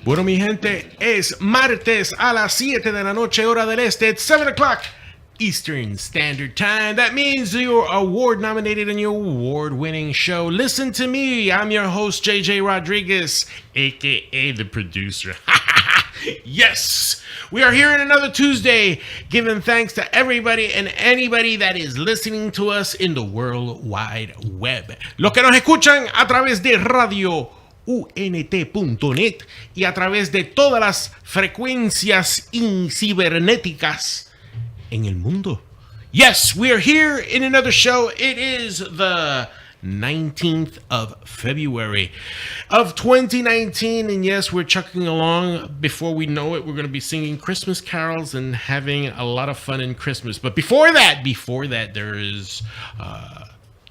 Bueno, mi gente, es martes a las 7 de la noche, hora del este. It's 7 o'clock Eastern Standard Time. That means you're award-nominated in your award-winning show. Listen to me. I'm your host, JJ Rodriguez, a.k.a. the producer. Yes, we are here in another Tuesday, giving thanks to everybody and anybody that is listening to us in the World Wide Web. Los que nos escuchan a través de radio unt.net y a través de todas las frecuencias cibernéticas en el mundo. Yes, we are here in another show. It is the 19th of February of 2019, and yes, we're chugging along. Before we know it, we're going to be singing Christmas carols and having a lot of fun in Christmas. But before that, there is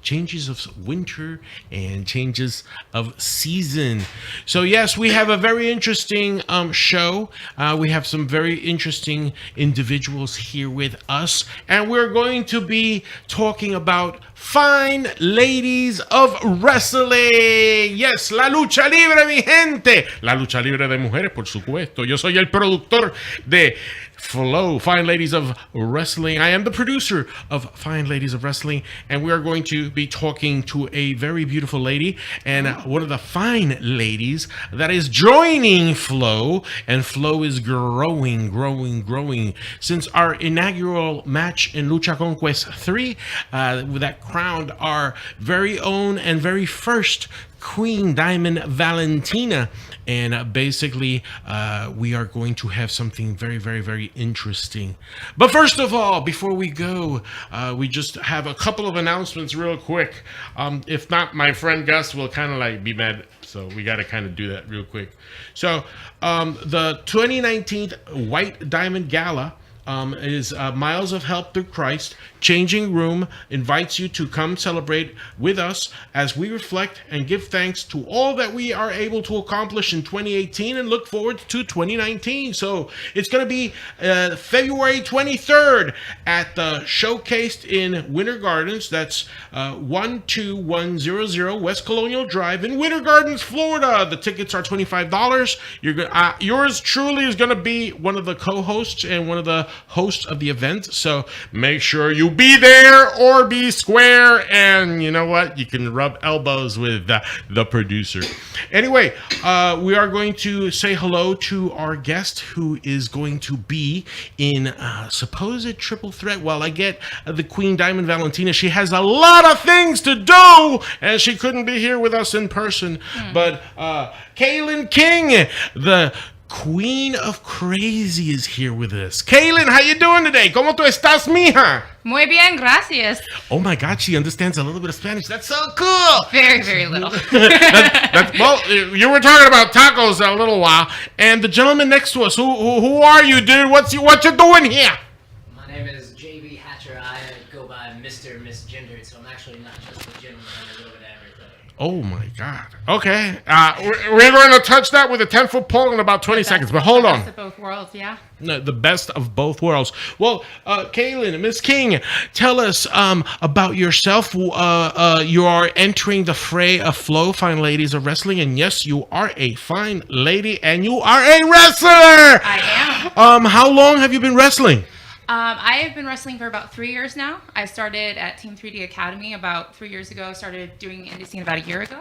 changes of winter and changes of season. So yes, we have a very interesting show. We have some very interesting individuals here with us, and we're going to be talking about fine ladies of wrestling. Yes, la lucha libre, mi gente. La lucha libre de mujeres, por supuesto. Yo soy el productor de Flow, Fine Ladies of Wrestling. I am the producer of Fine Ladies of Wrestling, and we are going to be talking to a very beautiful lady and one of the fine ladies that is joining Flow, and Flow is growing. Since our inaugural match in Lucha Conquest 3, that crowned our very own and very first Queen Diamond Valentina, and basically we are going to have something very interesting. But first of all, before we go, we just have a couple of announcements real quick. If not, my friend Gus will kind of like be mad, so we got to kind of do that real quick. So the 2019 White Diamond Gala is Miles of Help Through Christ. Changing Room invites you to come celebrate with us as we reflect and give thanks to all that we are able to accomplish in 2018 and look forward to 2019. So it's going to be February 23rd at the Showcase in Winter Gardens. That's 12100 West Colonial Drive in Winter Gardens, Florida. The tickets are $25. Yours truly is going to be one of the co-hosts and one of the hosts of the event. So make sure you be there or be square, and you know what, you can rub elbows with the producer. Anyway, we are going to say hello to our guest who is going to be in supposed triple threat. Well, I get the Queen Diamond Valentina. She has a lot of things to do and she couldn't be here with us in person. But KiLynn King, the Queen of Crazy, is here with us. KiLynn, how you doing today? ¿Cómo tú estás, mija? Muy bien, gracias. Oh my God, she understands a little bit of Spanish. That's so cool. Very little. Well, you were talking about tacos a little while, and the gentleman next to us, who are you, dude? What you doing here? My name is JB Hatcher. I go by Mr. and Miss Gendered, so I'm actually not just a gentleman. I'm a little bit of everything. Oh my God. Okay. We're going to touch that with a 10-foot pole in about 20 seconds, but hold on. The best of both worlds, yeah. No, the best of both worlds. Well, KiLynn, Miss King, tell us about yourself. You are entering the fray of Flow, Fine Ladies of Wrestling, and yes, you are a fine lady, and you are a wrestler. I am. How long have you been wrestling? I have been wrestling for about 3 years now. I started at Team 3D Academy about 3 years ago. Started doing indie scene about a year ago.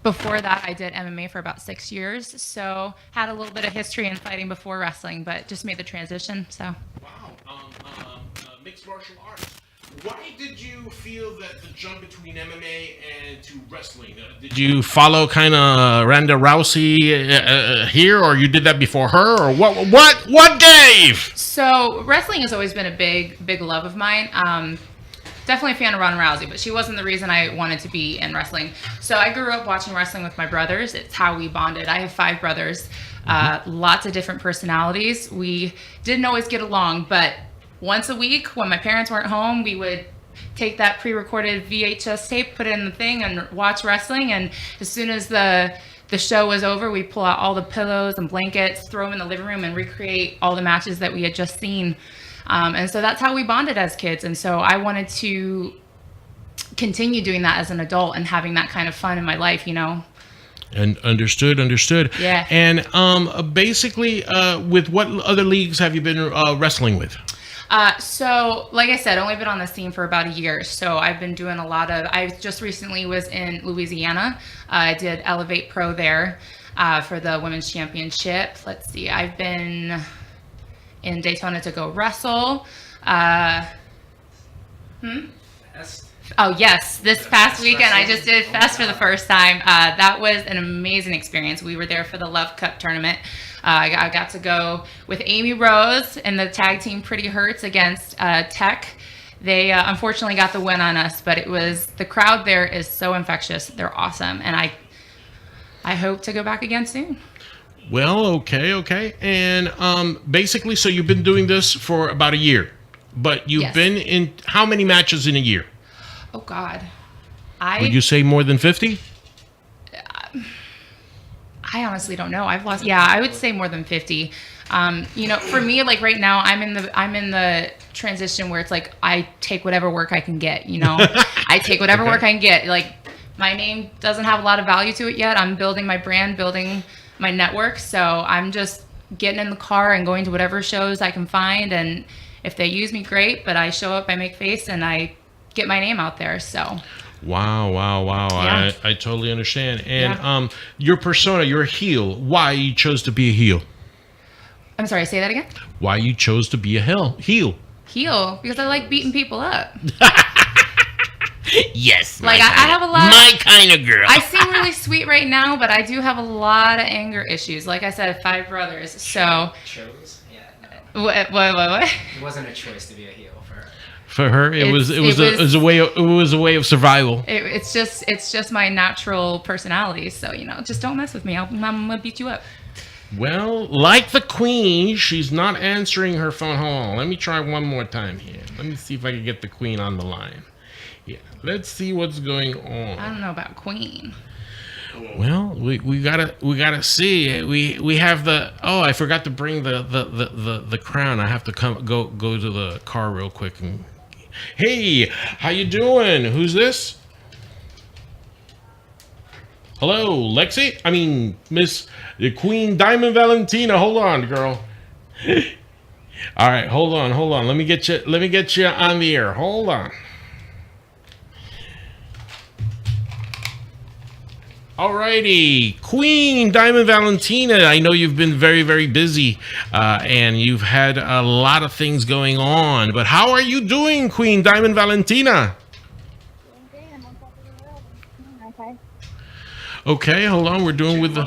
Before that, I did MMA for about 6 years. So had a little bit of history in fighting before wrestling, but just made the transition. So. Wow. Mixed martial arts. Why did you feel that the jump between MMA and to wrestling? Did you follow kind of Ronda Rousey here, or you did that before her, or what gave? So wrestling has always been a big love of mine. Definitely a fan of Ronda Rousey, but she wasn't the reason I wanted to be in wrestling. So I grew up watching wrestling with my brothers. It's how we bonded. I have 5 brothers, lots of different personalities. We didn't always get along, but once a week when my parents weren't home, we would take that pre-recorded VHS tape, put it in the thing, and watch wrestling. And as soon as the show was over, we'd pull out all the pillows and blankets, throw them in the living room, and recreate all the matches that we had just seen. And so that's how we bonded as kids. And so I wanted to continue doing that as an adult and having that kind of fun in my life, you know. And understood. Yeah. And basically, with what other leagues have you been wrestling with? So, like I said, only been on the scene for about a year. So I've been doing a lot of. I just recently was in Louisiana. I did Elevate Pro there for the Women's Championship. Let's see. I've been in Daytona to go wrestle. Oh, yes. This past weekend, I just did Fest for the first time. That was an amazing experience. We were there for the Love Cup tournament. I got to go with Amy Rose and the tag team Pretty Hurts against Tech. They unfortunately got the win on us, but the crowd there is so infectious. They're awesome. And I hope to go back again soon. Well, okay. And basically, so you've been doing this for about a year, but you've been in how many matches in a year? Oh, God. Would you say more than 50? I honestly don't know. I would say more than 50. For me, like right now, I'm in the transition where it's like I take whatever work I can get, I take whatever work I can get. Like my name doesn't have a lot of value to it yet. I'm building my brand, building my network. So I'm just getting in the car and going to whatever shows I can find. And if they use me, great. But I show up, I make face, and I get my name out there. So wow. Yeah. I totally understand. And your persona, you're a heel. Why you chose to be a heel? I'm sorry, say that again. Why you chose to be a heel? Heel because I like beating people up. Yes, like I have a lot. My kind of girl. I seem really sweet right now, but I do have a lot of anger issues. Like I said, I have 5 brothers. So Chose? Yeah, no. What? It wasn't a choice to be a heel for her. For her, it was a way of survival. It's just my natural personality. So just don't mess with me. I'm gonna beat you up. Well, like the queen, she's not answering her phone. Hold on, let me try one more time here. Let me see if I can get the queen on the line. Yeah, let's see what's going on. I don't know about queen. Well, we gotta see. We have the. Oh, I forgot to bring the crown. I have to go to the car real quick and. Hey, how you doing? Who's this? Hello, Lexi? I mean, Miss Queen Diamond Valentina. Hold on, girl. All right, hold on. Let me get you on the air. Hold on. Alrighty, Queen Diamond Valentina. I know you've been very, very busy, and you've had a lot of things going on. But how are you doing, Queen Diamond Valentina? Okay, hold on. We're doing the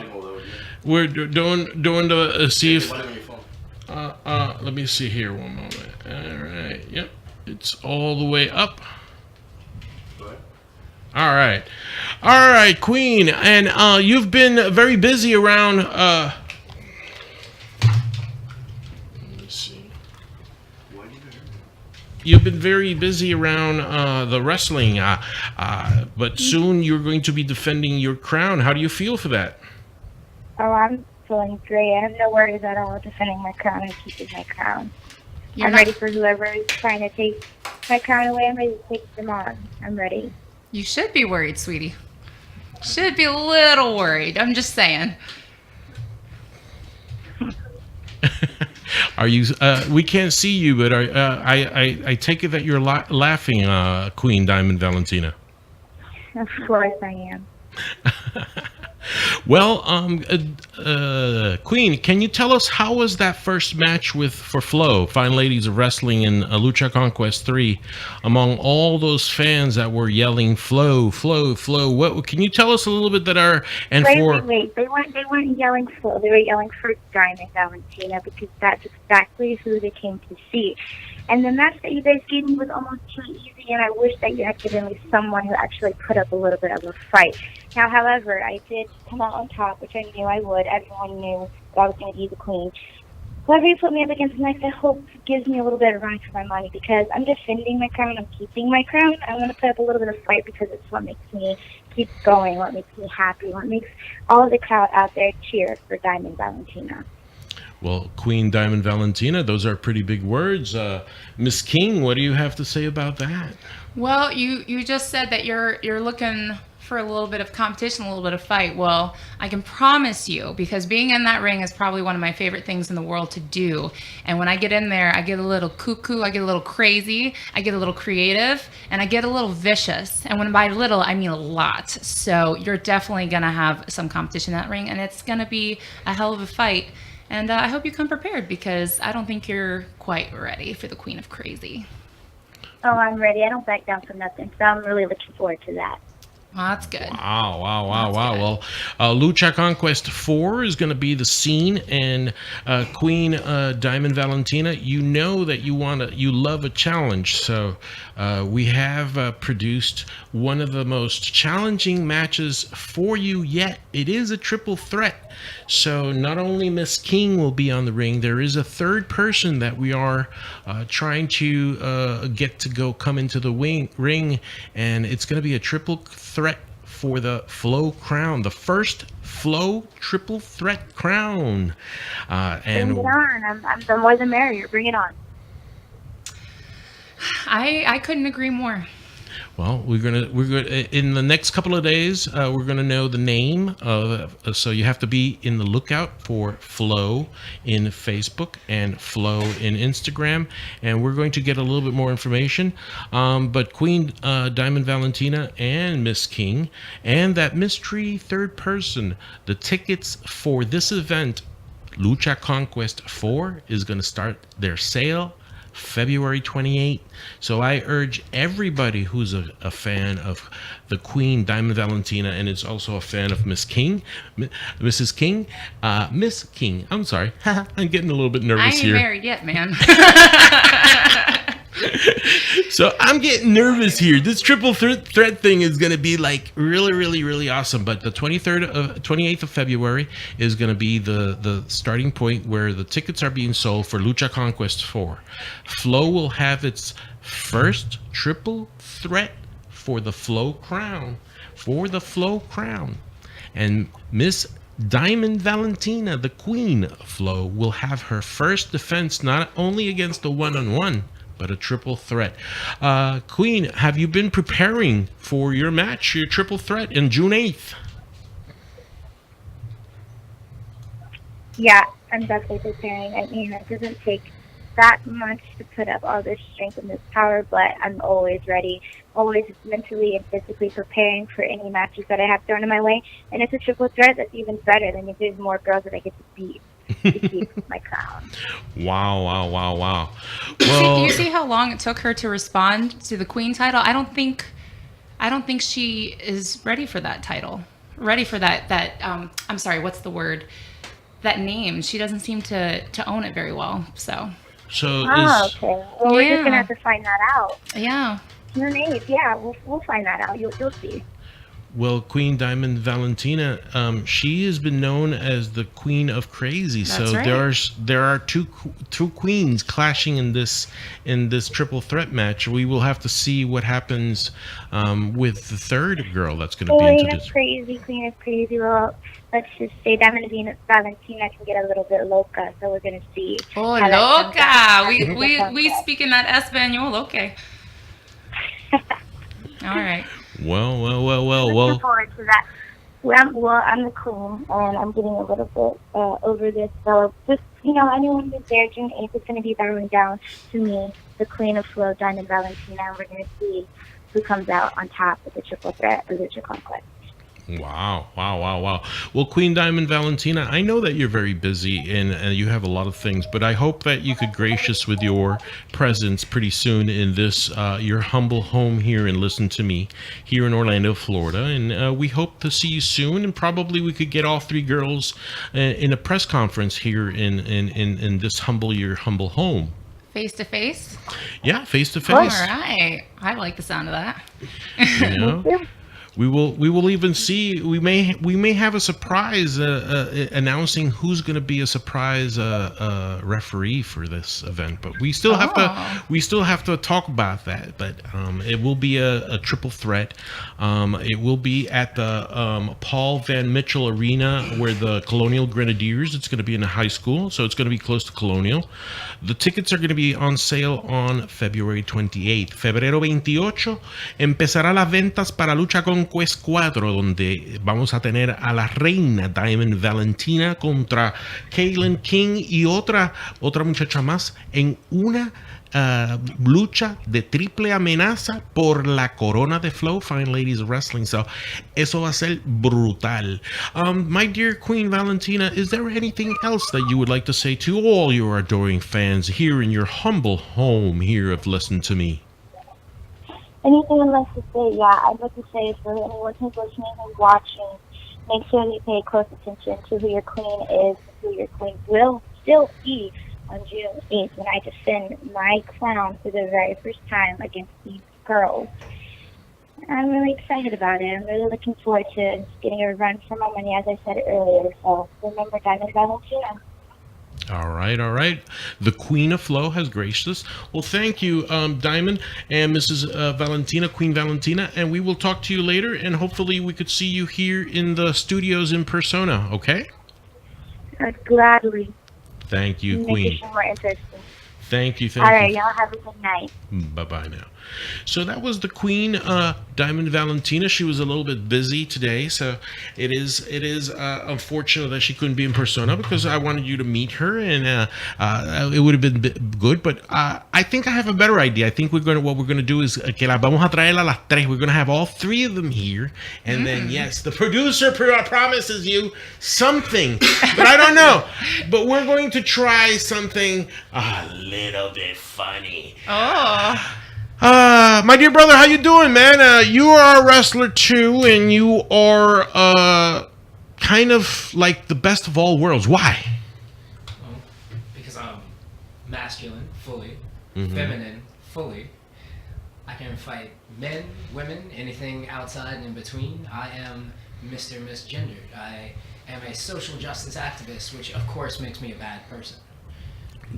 see if. Let me see here. One moment. All right. Yep, it's all the way up. All right, Queen, and you've been very busy around. Let me see. You've been very busy around the wrestling, but soon you're going to be defending your crown. How do you feel for that? Oh, I'm feeling great. I have no worries at all defending my crown and keeping my crown. I'm ready for whoever is trying to take my crown away. I'm ready to take them on. I'm ready. You should be worried, sweetie. Should be a little worried. I'm just saying. Are you? We can't see you, but I take it that you're laughing, Queen Diamond Valentina. Of course I am. Well, Queen, can you tell us how was that first match for Flo, Fine Ladies of Wrestling in Lucha Conquest 3, among all those fans that were yelling Flo, Flo, Flo? What can you tell us a little bit Wait. They weren't yelling Flo. They were yelling for Diamond Valentina because that's exactly who they came to see. And the match that you guys gave me was almost too easy, and I wish that you had given me someone who actually put up a little bit of a fight. Now, however, I did come out on top, which I knew I would. Everyone knew that I was going to be the queen. Whoever you put me up against next, I hope gives me a little bit of run for my money because I'm defending my crown. I'm keeping my crown. I want to put up a little bit of fight because it's what makes me keep going, what makes me happy, what makes all of the crowd out there cheer for Diamond Valentina. Well, Queen Diamond Valentina, those are pretty big words. Miss King, what do you have to say about that? Well, you just said that you're looking for a little bit of competition, a little bit of fight. Well, I can promise you, because being in that ring is probably one of my favorite things in the world to do. And when I get in there, I get a little cuckoo, I get a little crazy, I get a little creative, and I get a little vicious. And when by little, I mean a lot. So you're definitely going to have some competition in that ring, and it's going to be a hell of a fight. And I hope you come prepared, because I don't think you're quite ready for the Queen of Crazy. Oh, I'm ready. I don't back down for nothing. So I'm really looking forward to that. Well, that's good. Wow. Good. Well, Lucha Conquest 4 is going to be the scene, and Queen Diamond Valentina, you know that you love a challenge. So we have produced one of the most challenging matches for you yet. It is a triple threat. So not only Miss King will be on the ring, there is a third person that we are trying to get to come into the ring, and it's going to be a triple threat for the Flow crown, the first Flow triple threat crown. Bring it on. I'm the more the merrier. Bring it on. I couldn't agree more. Well, we're gonna in the next couple of days. We're gonna know the name of. So you have to be in the lookout for Flow in Facebook and Flow in Instagram, and we're going to get a little bit more information. But Queen Diamond Valentina and Miss King and that mystery third person, the tickets for this event, Lucha Conquest 4, is going to start their sale February 28th. So I urge everybody who's a fan of the Queen Diamond Valentina and is also a fan of Miss King, Mrs. King, Miss King. I'm sorry, I'm getting a little bit nervous here. I ain't married yet, man. So I'm getting nervous here. This triple threat thing is going to be like really awesome. But the 28th of February is going to be the starting point where the tickets are being sold for Lucha Conquest 4. Flow will have its first triple threat for the Flow crown. And Miss Diamond Valentina, the Queen of Flow, will have her first defense not only against the one-on-one, but a triple threat. Queen, have you been preparing for your match, your triple threat in June 8th? Yeah, I'm definitely preparing. I mean, it doesn't take that much to put up all this strength and this power, but I'm always ready, always mentally and physically preparing for any matches that I have thrown in my way. And it's a triple threat, that's even better than if there's more girls that I get to beat to keep my crown. Wow. Well, You see how long it took her to respond to the Queen title? I don't think she is ready for that title. Ready for that I'm sorry, what's the word? That name. She doesn't seem to own it very well. okay. Well, we're just gonna have to find that out. Yeah. Your name, yeah, we'll find that out. You'll see. Well, Queen Diamond Valentina, she has been known as the Queen of Crazy. That's so right. there are two queens clashing in this triple threat match. We will have to see what happens with the third girl that's going to be into this. Queen of Crazy. Well, let's just say Diamond Valentina can get a little bit loca, so we're gonna see. Oh, loca. We speak in that Espanol. Okay. All right. Well. Looking forward to that. I'm the queen, and I'm getting a little bit over this. So just, anyone who's there June 8th is going to be bowing down to me, the Queen of Flow, Diamond Valentina, and we're going to see who comes out on top with the triple threat or Lucha Conquest. Wow. Well, Queen Diamond Valentina, I know that you're very busy and you have a lot of things, but I hope that you could grace us with your presence pretty soon in this, your humble home here and Listen to Me here in Orlando, Florida. And we hope to see you soon, and probably we could get all three girls in a press conference here in this your humble home. Face to face? Yeah, face to face. All right. I like the sound of that. We will even see. We may have a surprise announcing who's going to be a surprise referee for this event. But we still have to talk about that. But it will be a triple threat. It will be at the Paul Van Mitchell Arena, where the Colonial Grenadiers. It's going to be in a high school, so it's going to be close to Colonial. The tickets are going to be on sale on February 28th. Febrero 28 empezará las ventas para Lucha Conquest Conquest 4, donde vamos a tener a la reina Diamond Valentina contra KiLynn King y otra muchacha más en una lucha de triple amenaza por la corona de Flow Fine Ladies Wrestling. So, eso va a ser brutal. My dear Queen Valentina, is there anything else that you would like to say to all your adoring fans here in your humble home here of Listen to Me? Anything I'd like to say, I'd like to say is for anyone who's listening and watching, make sure you pay close attention to who your queen is, who your queen will still be on June 8th when I defend my crown for the very first time against these girls. I'm really excited about it. I'm really looking forward to getting a run for my money, as I said earlier. So remember Diamond Valentina. All right. The Queen of Flow has graced us. Well, thank you, Diamond and Mrs. Valentina, Queen Valentina, and we will talk to you later, and hopefully we could see you here in the studios in persona, okay? I'd gladly. Thank you, make Queen. it more interesting. Thank you. All right, y'all have a good night. Bye-bye now. So that was the Queen, Diamond Valentina. She was a little bit busy today, so it is unfortunate that she couldn't be in persona because I wanted you to meet her, and it would have been good. But I think I have a better idea. I think what we're gonna do is que la vamos a traer a las tres. We're gonna have all three of them here, and then yes, the producer promises you something, but I don't know. But we're going to try something a little bit funny. Oh. My dear brother, how you doing, man? You are a wrestler too, and you are kind of like the best of all worlds. Why? Well, because I'm masculine fully, feminine fully. I can fight men, women, anything outside and in between. I am Mr. Misgendered. I am a social justice activist, which of course makes me a bad person.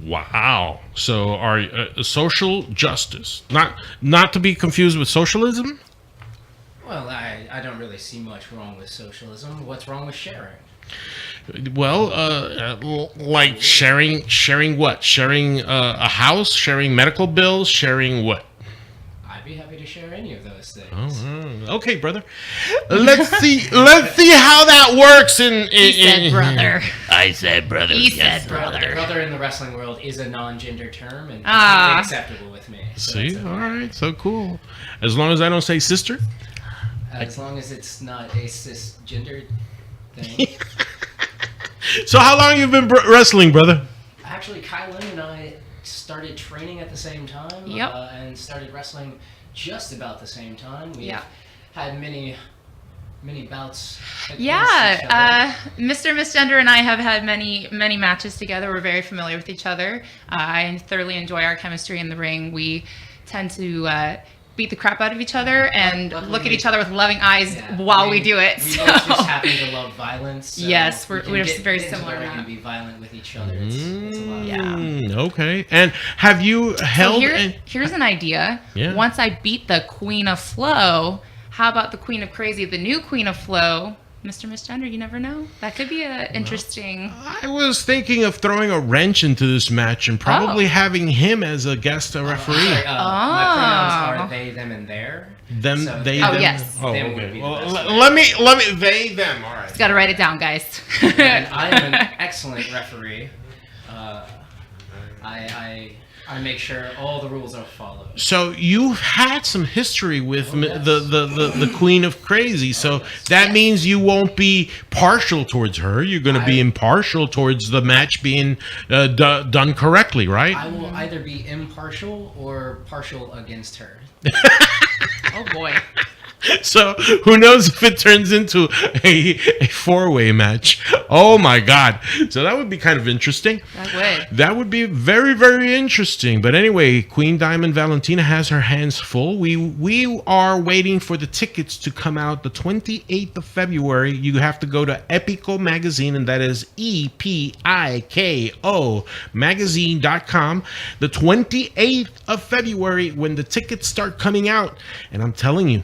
Wow. So are social justice, not to be confused with socialism? Well, I don't really see much wrong with socialism. What's wrong with sharing? Well, like sharing what? Sharing a house, sharing medical bills, sharing what? I'd be happy to share any of those things. Oh, okay, brother. Let's see how that works. He said brother. I said brother. He said brother. Brother in the wrestling world is a non-gender term and completely acceptable with me. So see, all right, so cool. As long as I don't say sister. As long as it's not a cisgendered thing. So how long you been wrestling, brother? Actually, KiLynn and I started training at the same time. Yep. And started wrestling just about the same time. We've had many bouts against each other. Mr. Misgender and I have had many matches together. We're very familiar with each other. I thoroughly enjoy our chemistry in the ring. We tend to beat the crap out of each other and look at each other with loving eyes while we do it. We both just happen to love violence. So yes, we're very similar. similar. We can be violent with each other. It's a lot. Okay. And have you held? Here's an idea. Yeah. Once I beat the Queen of Flow, how about the Queen of Crazy, the new Queen of Flow? Mr. Misgender, you never know. That could be an interesting... I was thinking of throwing a wrench into this match and probably having him as a guest referee. My pronouns are they, them, and their. Them, so they, oh, them. yes. Oh, Them would okay. be Well, the best let me, they, them. All right. Just got to write it down, guys. And I am an excellent referee. I make sure all the rules are followed. So you've had some history with the Queen of Crazy, so that means you won't be partial towards her. You're going to be impartial towards the match being done correctly, right? I will either be impartial or partial against her. Oh, boy. So who knows if it turns into a four-way match? Oh my God! So that would be kind of interesting. That would be very, very interesting. But anyway, Queen Diamond Valentina has her hands full. We are waiting for the tickets to come out the 28th of February. You have to go to Epico Magazine, and that is EPIKO magazine.com. The 28th of February when the tickets start coming out, and I'm telling you.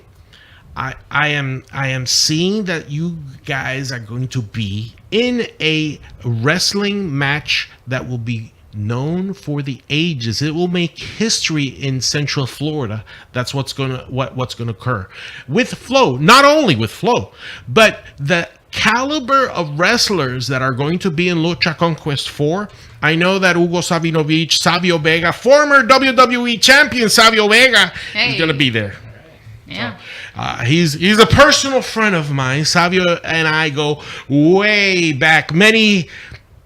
I am seeing that you guys are going to be in a wrestling match that will be known for the ages. It will make history in Central Florida. That's what's gonna occur with Flo. Not only with Flo, but the caliber of wrestlers that are going to be in Lucha Conquest 4. I know that Hugo Savinovich, Savio Vega, former WWE champion Savio Vega, is going to be there. Yeah. So, he's a personal friend of mine. Savio and I go way back, many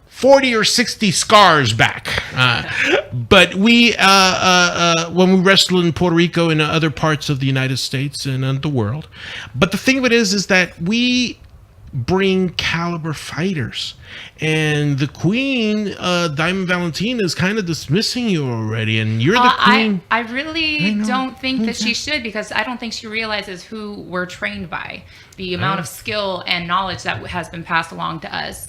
40 or 60 scars back. But we, when we wrestled in Puerto Rico and other parts of the United States and the world. But the thing of it is that we bring caliber fighters, and the queen, Diamond Valentina, is kind of dismissing you already, and you're the queen. I really don't think that she should, because I don't think she realizes who we're trained by, the amount of skill and knowledge that has been passed along to us.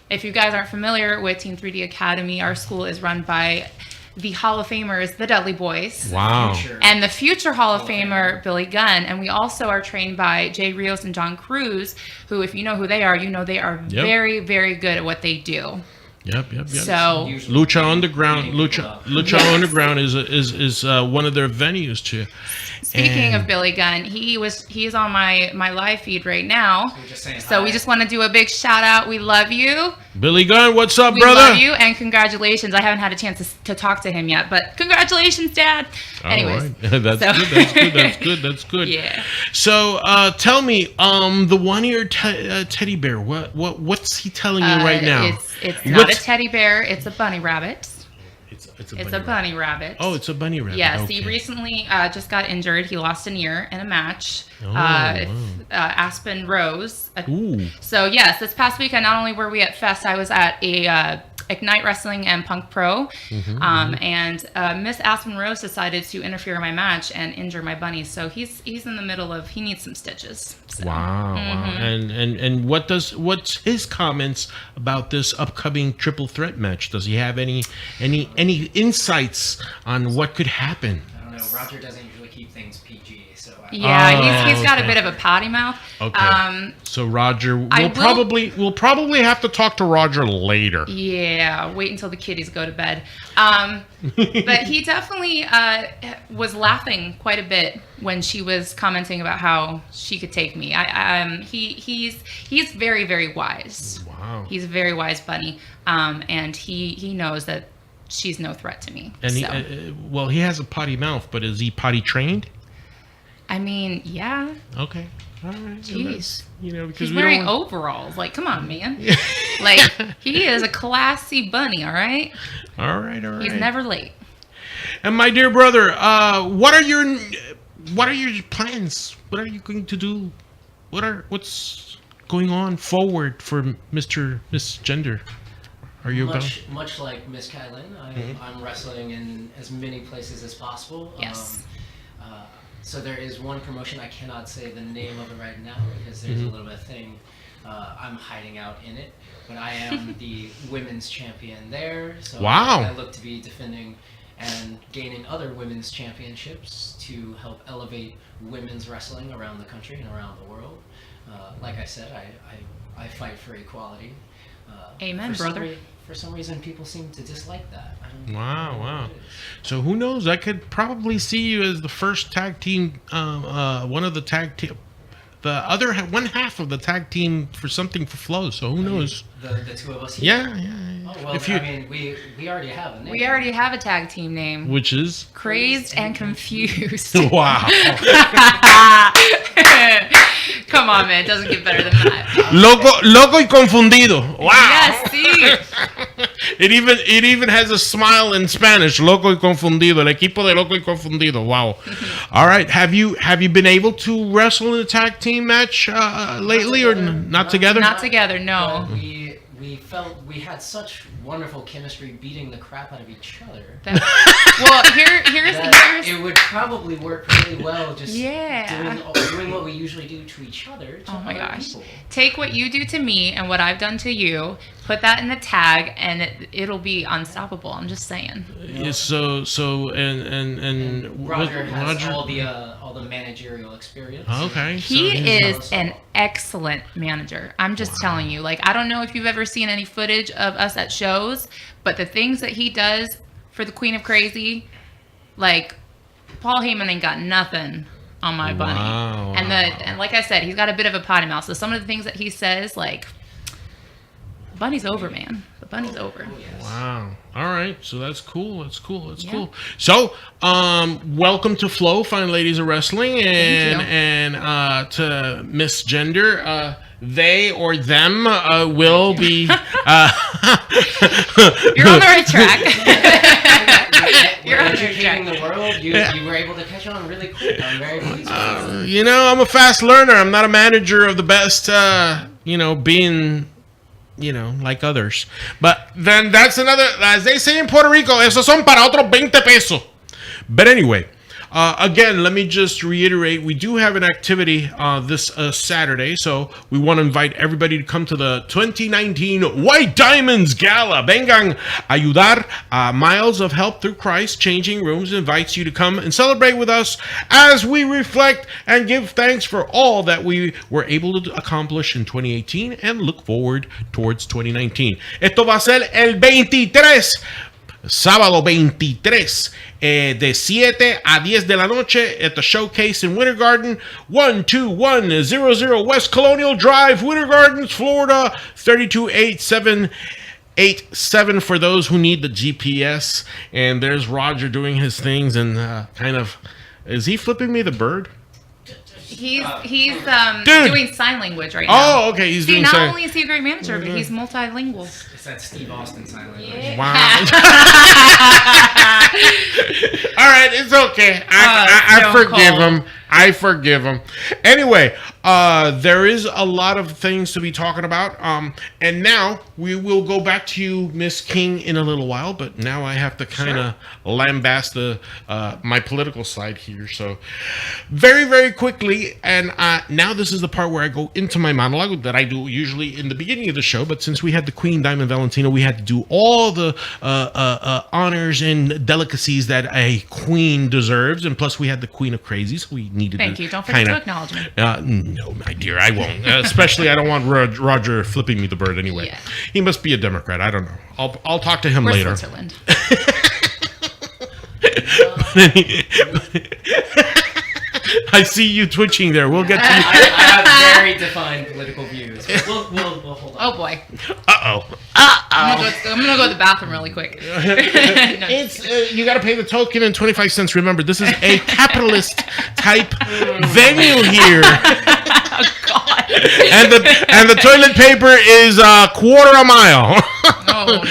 If you guys aren't familiar with Team 3D Academy, our school is run by the Hall of Famers, the Dudley Boys. Wow. And the future Hall of Famer, Billy Gunn. And we also are trained by Jay Rios and John Cruz, who, if you know who they are, you know they are very, very good at what they do. Yep. So Lucha Underground, Underground is one of their venues too. Speaking of Billy Gunn, he is on my live feed right now. So we just want to do a big shout out. We love you, Billy Gunn. What's up, we brother? We love you, and congratulations. I haven't had a chance to talk to him yet, but congratulations, Dad. Anyways, right. That's good. Yeah. So tell me, the one-eared teddy bear. What's he telling you right now? It's not a teddy bear. It's a bunny rabbit. It's a bunny rabbit. Oh, it's a bunny rabbit. Yes, okay. He recently just got injured. He lost an ear in a match. Wow. Aspen Rose. Ooh. So yes, this past weekend, not only were we at Fest, I was at a Ignite Wrestling and Punk Pro, and Miss Aspen Rose decided to interfere in my match and injure my bunny. So he's in the middle of, he needs some stitches. So. Wow. And what's his comments about this upcoming triple threat match? Does he have any insights on what could happen? I don't know. Roger doesn't usually keep things PG, so he's got a bit of a potty mouth. Okay. So Roger, we'll probably have to talk to Roger later. Yeah, wait until the kiddies go to bed. But he definitely was laughing quite a bit when she was commenting about how she could take me. He's very, very wise. Wow. He's a very wise bunny, and he knows that she's no threat to me. And he has a potty mouth, but is he potty trained? I mean, yeah. Okay. All right. Jeez. Because he's wearing overalls. Like, come on, man. Like, he is a classy bunny, all right? All right. He's never late. And my dear brother, what are your plans? What are you going to do? What's going on forward for Miss Gender? Are you much like Miss KiLynn? I'm wrestling in as many places as possible. Yes. So there is one promotion, I cannot say the name of it right now because there's a little bit of thing. I'm hiding out in it, but I am the women's champion there. So wow. I look to be defending and gaining other women's championships to help elevate women's wrestling around the country and around the world. Like I said, I fight for equality. Amen, brother. For some reason, people seem to dislike that. Wow. So who knows? I could probably see you as the first tag team, one of the tag team, the other one half of the tag team for something for Flow. So who knows? The two of us here? Yeah. Oh, well, we already have a name. We already have a tag team name. Which is? Crazed and Confused. Wow. Come on, man. It doesn't get better than that. Loco y confundido. Wow. Yes, see. It even has a smile in Spanish. Loco y confundido. El equipo de Loco y confundido. Wow. All right. Have you been able to wrestle in a tag team match lately, or not together? Not together. No. But we felt we had such wonderful chemistry beating the crap out of each other. Here's it would probably work really well just doing what we usually do to each other. To my gosh. People. Take what you do to me and what I've done to you, put that in the tag, and it'll be unstoppable. I'm just saying. Yeah, so and Roger has all all the managerial experience. Okay. He he's- is an excellent manager. I'm just telling you. Like, I don't know if you've ever seen any footage of us at shows, but the things that he does for the Queen of Crazy, like, Paul Heyman ain't got nothing on my bunny. Wow. And like I said, he's got a bit of a potty mouth. So some of the things that he says, like, the bunny's over, man. The bunny's over. Oh, yes. Wow. All right. So that's cool. That's cool. That's Yeah. cool. So, welcome to Flow, Fine Ladies of Wrestling, and to Miss Gender. They or them will be. You're on the right track. You're on the right Educating track. the world. You were able to catch on really quick. I'm very pleased with you. You know, I'm a fast learner. I'm not a manager of the best. Being. Like others. But then that's another, as they say in Puerto Rico, esos son para otros 20 pesos. But anyway, again, let me just reiterate, we do have an activity this Saturday, so we want to invite everybody to come to the 2019 White Diamonds Gala. Vengan a ayudar. Miles of Help Through Christ Changing Rooms invites you to come and celebrate with us as we reflect and give thanks for all that we were able to accomplish in 2018 and look forward towards 2019. Esto va a ser el 23. Sábado 23 de 7 a 10 de la noche at the Showcase in Winter Garden, 12100 West Colonial Drive, Winter Gardens, Florida, 32887 for those who need the GPS. And there's Roger doing his things and is he flipping me the bird? He's Dude. doing sign language right now. Oh, okay, he's See, doing not sign. only is he a great manager, but he's multilingual. It's that Steve Austin sign language. Wow. All right, it's okay. I Stone forgive Cold. him. I forgive him. Anyway, there is a lot of things to be talking about. And now we will go back to you, Miss King, in a little while. But now I have to kind of lambast my political side here. So very, very quickly. And now this is the part where I go into my monologue that I do usually in the beginning of the show. But since we had the Queen, Diamond Valentina, we had to do all the honors and delicacies that a queen deserves. And plus we had the Queen of Crazy. So we needed Thank to you. Don't forget to kinda- acknowledge me. no, my dear, I won't. Especially, I don't want Roger flipping me the bird anyway. Yeah. He must be a Democrat. I don't know. I'll talk to him We're later. Switzerland. I see you twitching there. We'll get to you. I have very defined political views. We'll hold on. Oh boy. Uh-oh. I'm gonna go to the bathroom really quick. No, It's you got to pay the token and 25 cents. Remember, this is a capitalist type venue here. oh God. And the toilet paper is a quarter a mile. Oh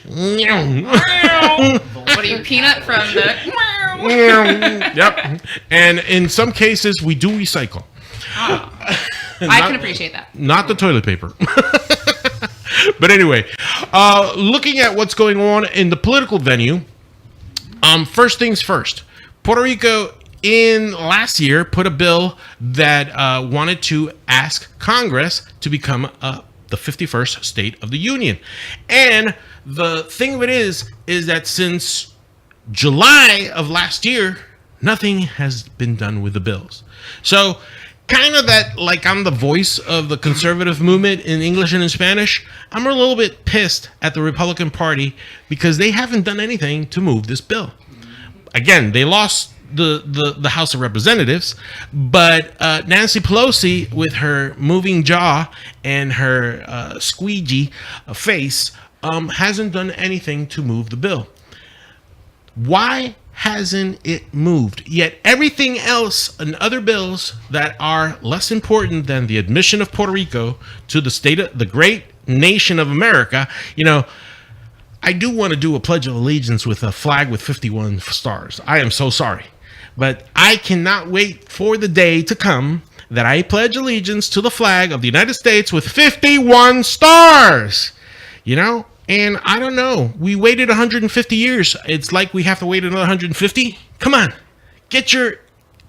no. What are you, Peanut from the? Yep. And in some cases, we do recycle. I can appreciate that. Not the toilet paper. But anyway, looking at what's going on in the political venue, first things first. Puerto Rico in last year put a bill that wanted to ask Congress to become the 51st state of the Union. And the thing of it is that since July of last year, nothing has been done with the bills. So kind of that, like I'm the voice of the conservative movement in English and in Spanish, I'm a little bit pissed at the Republican Party because they haven't done anything to move this bill. Again, they lost the House of Representatives, but Nancy Pelosi, with her moving jaw and her squeegee face, hasn't done anything to move the bill. Why hasn't it moved? Yet everything else and other bills that are less important than the admission of Puerto Rico to the state of the great nation of America, you know, I do want to do a Pledge of Allegiance with a flag with 51 stars. I am so sorry. But I cannot wait for the day to come that I pledge allegiance to the flag of the United States with 51 stars. You know? And I don't know. We waited 150 years. It's like we have to wait another 150. Come on. Get your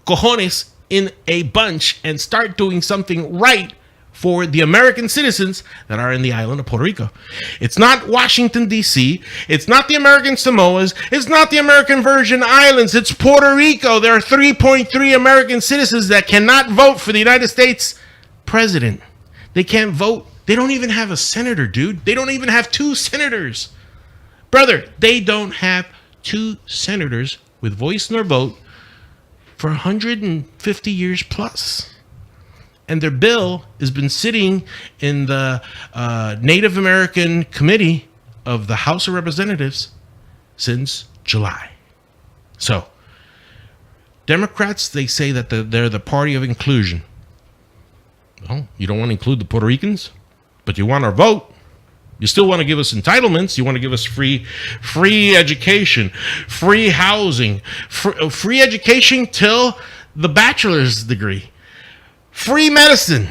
cojones in a bunch and start doing something right for the American citizens that are in the island of Puerto Rico. It's not Washington, D.C. It's not the American Samoas. It's not the American Virgin Islands. It's Puerto Rico. There are 3.3 American citizens that cannot vote for the United States president. They can't vote. They don't even have a senator, dude. They don't even have 2 senators. Brother, they don't have 2 senators with voice nor vote for 150 years plus. And their bill has been sitting in the Native American Committee of the House of Representatives since July. So, Democrats, they say that they're the party of inclusion. Well, you don't want to include the Puerto Ricans, but you want our vote. You still want to give us entitlements. You want to give us free education, free housing, free education till the bachelor's degree, free medicine.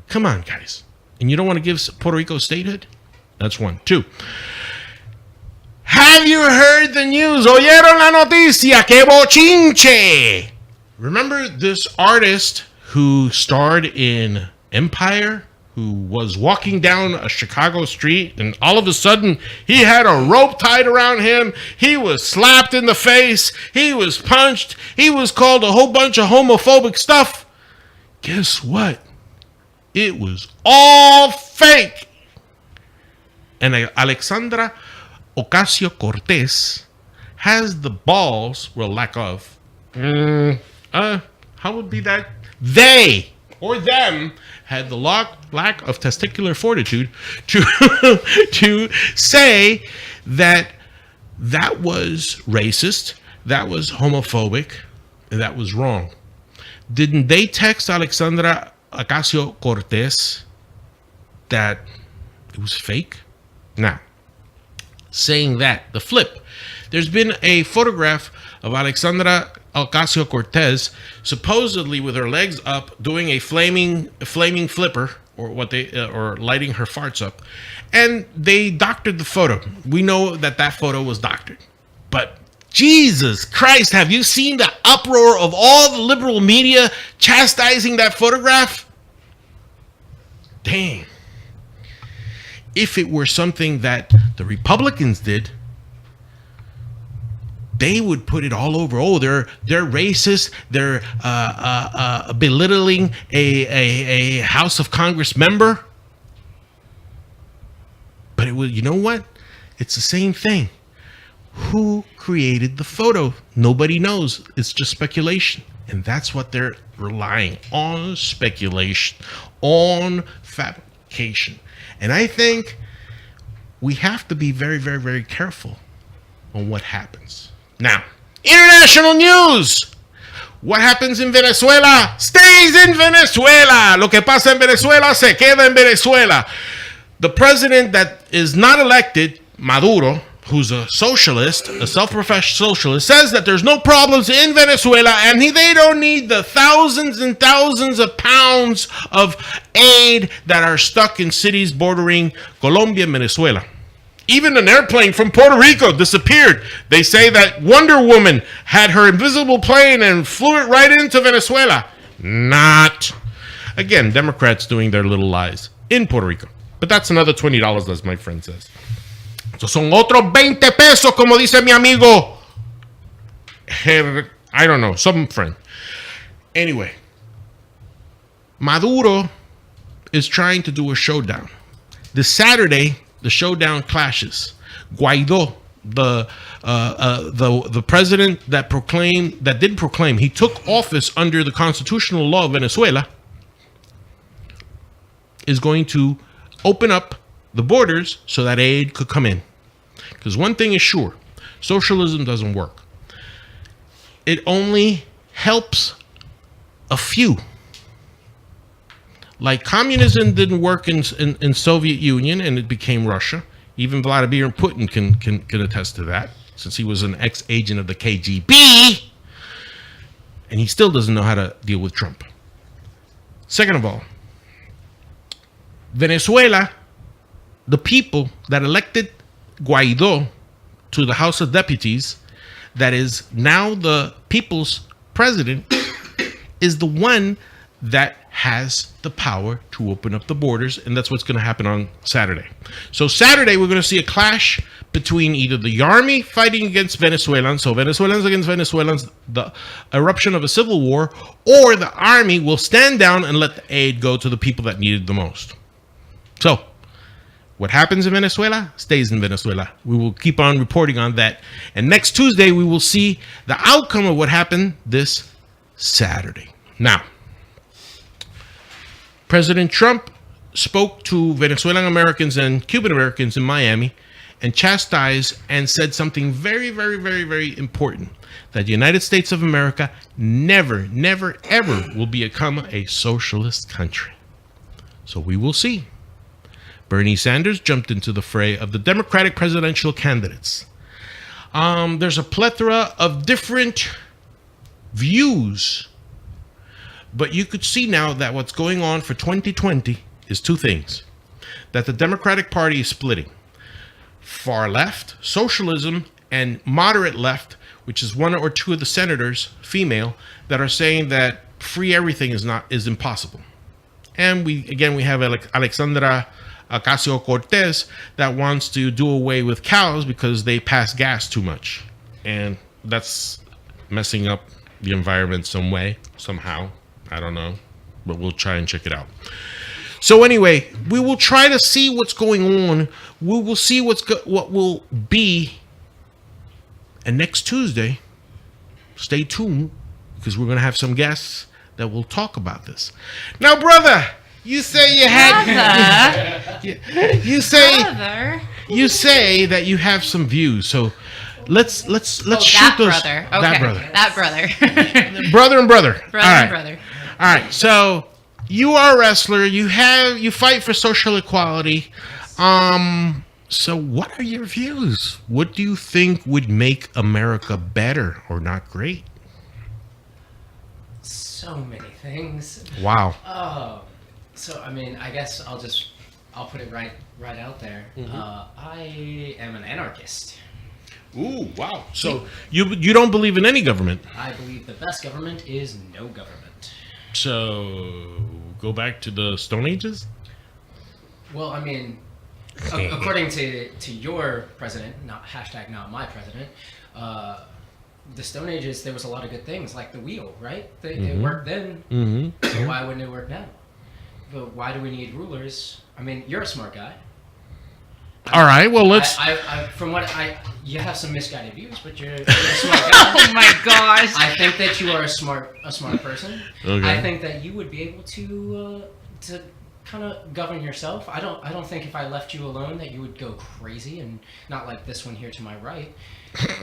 Come on, guys. And you don't want to give Puerto Rico statehood? That's 1. 2. Have you heard the news? ¿Oyeron la noticia? ¡Qué bochinche! Remember this artist who starred in Empire, who was walking down a Chicago street, and all of a sudden he had a rope tied around him. He was slapped in the face. He was punched. He was called a whole bunch of homophobic stuff. Guess what? It was all fake. And Alexandra Ocasio-Cortez has the balls, well, lack of, how would be that? They or them had the lack of testicular fortitude to say that was racist, that was homophobic, and that was wrong. Didn't they text Alexandra Ocasio-Cortez that it was fake? Now, saying that, the flip. There's been a photograph of Alexandra Ocasio-Cortez supposedly with her legs up doing a flaming flipper, or or lighting her farts up, and they doctored the photo. We know that photo was doctored, but Jesus Christ, have you seen the uproar of all the liberal media chastising that photograph? Dang. If it were something that the Republicans did, they would put it all over. Oh, they're racist. They're belittling a House of Congress member. But it was, you know what? It's the same thing. Who created the photo? Nobody knows. It's just speculation. And that's what they're relying on, speculation, on fabrication. And I think we have to be very, very, very careful on what happens. Now, international news. What happens in Venezuela stays in Venezuela. Lo que pasa en Venezuela se queda en Venezuela. The president that is not elected, Maduro, who's a socialist, a self-professed socialist, says that there's no problems in Venezuela and they don't need the thousands and thousands of pounds of aid that are stuck in cities bordering Colombia and Venezuela. Even an airplane from Puerto Rico disappeared. They say that Wonder Woman had her invisible plane and flew it right into Venezuela. Not. Again, Democrats doing their little lies in Puerto Rico. But that's another $20, as my friend says. So son otros 20 pesos, como dice mi amigo. I don't know, some friend. Anyway, Maduro is trying to do a showdown. This Saturday, the showdown clashes. Guaidó, the president that did proclaim he took office under the constitutional law of Venezuela, is going to open up the borders so that aid could come in. Because one thing is sure, socialism doesn't work. It only helps a few. Like communism didn't work in Soviet Union and it became Russia. Even Vladimir Putin can attest to that, since he was an ex-agent of the KGB. And he still doesn't know how to deal with Trump. Second of all, Venezuela, the people that elected Guaidó to the House of Deputies, that is now the people's president, is the one that has the power to open up the borders, and that's what's going to happen on Saturday. So Saturday, we're going to see a clash between either the army fighting against Venezuelans, so Venezuelans against Venezuelans, the eruption of a civil war, or the army will stand down and let the aid go to the people that need it the most. So, what happens in Venezuela stays in Venezuela. We will keep on reporting on that. And next Tuesday, we will see the outcome of what happened this Saturday. Now, President Trump spoke to Venezuelan Americans and Cuban Americans in Miami and chastised and said something very, very, very, very important, that the United States of America never, never, ever will become a socialist country. So we will see. Bernie Sanders jumped into the fray of the Democratic presidential candidates. There's a plethora of different views, but you could see now that what's going on for 2020 is two things. That the Democratic Party is splitting. Far left, socialism, and moderate left, which is one or two of the senators, female, that are saying that free everything is impossible. And we have Alexandra Ocasio-Cortez that wants to do away with cows because they pass gas too much. And that's messing up the environment somehow. I don't know, but we'll try and check it out. So anyway, we will try to see what's going on. We will see what will be. And next Tuesday, stay tuned, because we're going to have some guests that will talk about this. Now, brother, you say you had... you say that you have some views. So let's shoot those. Brother. Okay. That brother. Brother and brother. Brother. All right. So you are a wrestler. You fight for social equality. So what are your views? What do you think would make America better or not great? So many things. Wow. So I mean, I guess I'll put it right out there. Mm-hmm. I am an anarchist. Ooh, wow. So you don't believe in any government? I believe the best government is no government. So go back to the Stone Ages? Well, I mean, according to your president, not my president, the Stone Ages, there was a lot of good things, like the wheel, right? It worked then. Mm-hmm. So why wouldn't it work now? But why do we need rulers? I mean, you're a smart guy. All right, well, let's... you have some misguided views, but you're a smart guy. Oh my gosh. I think that you are a smart person. Okay. I think that you would be able to kind of govern yourself. I don't think if I left you alone that you would go crazy, and not like this one here to my right.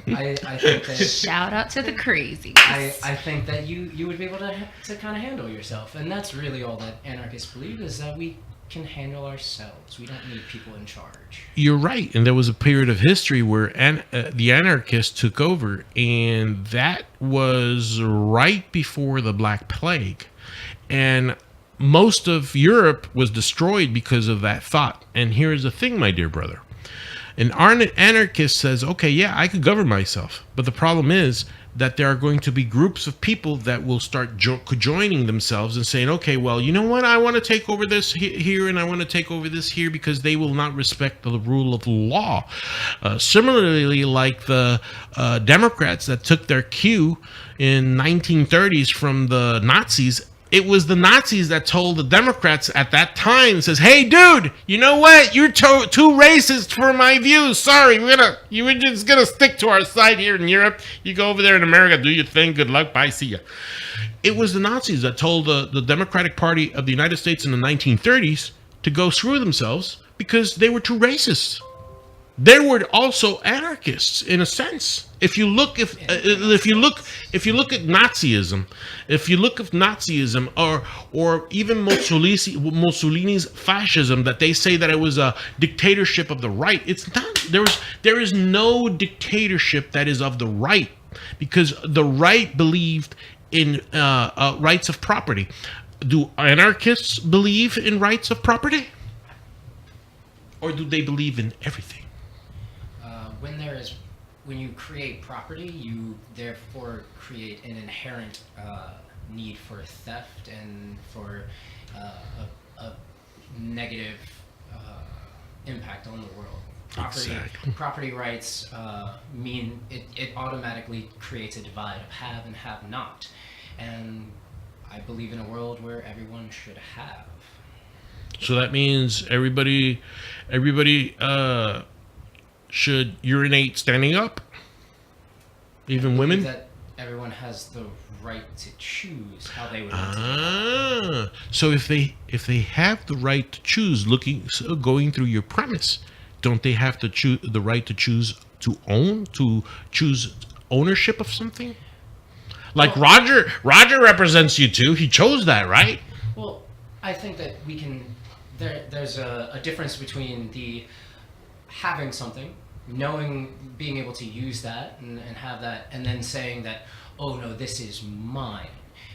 I think that... Shout out to the crazies. I think that you would be able to kind of handle yourself, and that's really all that anarchists believe, is that we can handle ourselves. We don't need people in charge. You're right, and there was a period of history where the anarchists took over, and that was right before the Black Plague, and most of Europe was destroyed because of that thought. And here's the thing, my dear brother. An anarchist says, okay, yeah, I could govern myself. But the problem is that there are going to be groups of people that will start joining themselves and saying, okay, well, you know what? I want to take over this here and I want to take over this here, because they will not respect the rule of law. Similarly, like the Democrats that took their cue in 1930s from the Nazis. It was the Nazis that told the Democrats at that time, says, hey, dude, you know what? You're too racist for my views. Sorry, we're just going to stick to our side here in Europe. You go over there in America, do your thing. Good luck. Bye. See ya. It was the Nazis that told the Democratic Party of the United States in the 1930s to go screw themselves because they were too racist. There were also anarchists, in a sense. If you look at Nazism, or even Mussolini's fascism, that they say that it was a dictatorship of the right, it's not. There is no dictatorship that is of the right, because the right believed in rights of property. Do anarchists believe in rights of property, or do they believe in everything? When you create property, you therefore create an inherent need for theft and for a negative impact on the world. Exactly. Property rights mean it automatically creates a divide of have and have not. And I believe in a world where everyone should have. So that means everybody should urinate standing up, even women. That everyone has the right to choose how they would want to. So if they have the right to choose, going through your premise, don't they have to choose the right to choose to choose ownership of something? Like Roger represents you too. He chose that, right? Well, I think that we can. There's a difference between the having something, being able to use that and have that, and then saying that, oh no, this is mine.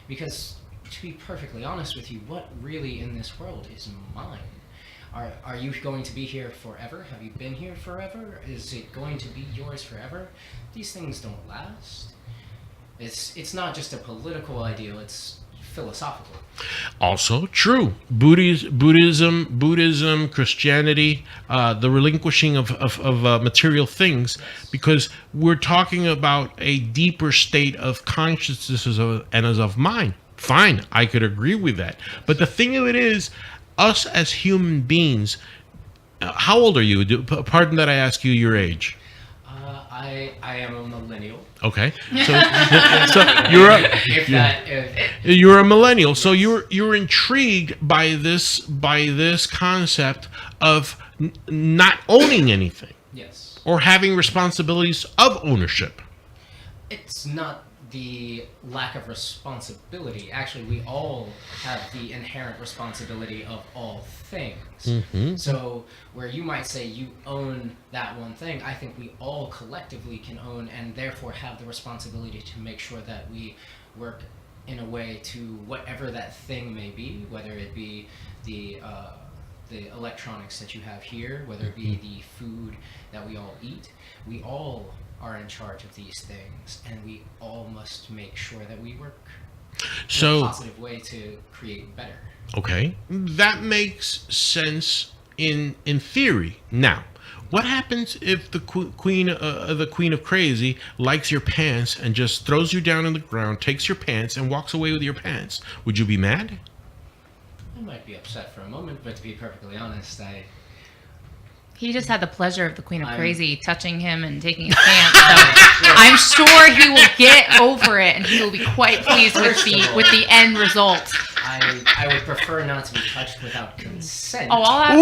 Because to be perfectly honest with you, what really in this world is mine? Are you going to be here forever? Have you been here forever? Is it going to be yours forever? These things don't last. It's not just a political ideal, it's philosophical. Also true. Buddhism, Christianity, the relinquishing of material things, because we're talking about a deeper state of consciousness and as of mind. Fine, I could agree with that. But the thing of it is, us as human beings, how old are you? Pardon that I ask you your age. I am a millennial. Okay, so you're a millennial. So you're intrigued by this concept of not owning anything. Yes. Or having responsibilities of ownership. It's not the lack of responsibility. Actually, we all have the inherent responsibility of all things. Mm-hmm. So where you might say you own that one thing, I think we all collectively can own and therefore have the responsibility to make sure that we work in a way to whatever that thing may be, whether it be the electronics that you have here, whether it be the food that we all eat. We all are in charge of these things, and we all must make sure that we work in a positive way to create better. Okay, that makes sense in theory. Now, what happens if the queen of crazy likes your pants and just throws you down on the ground, takes your pants, and walks away with your pants? Would you be mad? I might be upset for a moment, but to be perfectly honest, He just had the pleasure of the Queen of Crazy touching him and taking his pants. So I'm sure he will get over it, and he will be quite pleased with the end result. I would prefer not to be touched without consent. Oh, all that.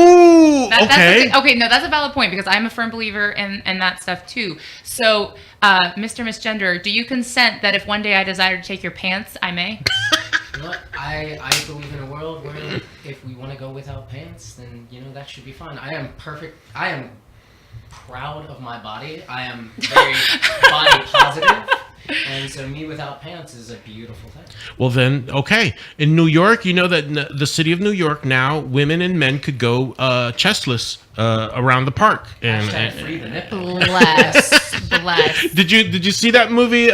Okay. Okay, no, that's a valid point because I'm a firm believer in that stuff too. So, Mr. Misgender, do you consent that if one day I desire to take your pants, I may? You know what? I believe in a world where if we want to go without pants, then that should be fine. I am proud of my body. I am very body positive. And so me without pants is a beautiful thing. Well then, okay. In New York, you know that in the city of New York now, women and men could go chestless around the park. And free the nipple. Bless. Did you see that movie,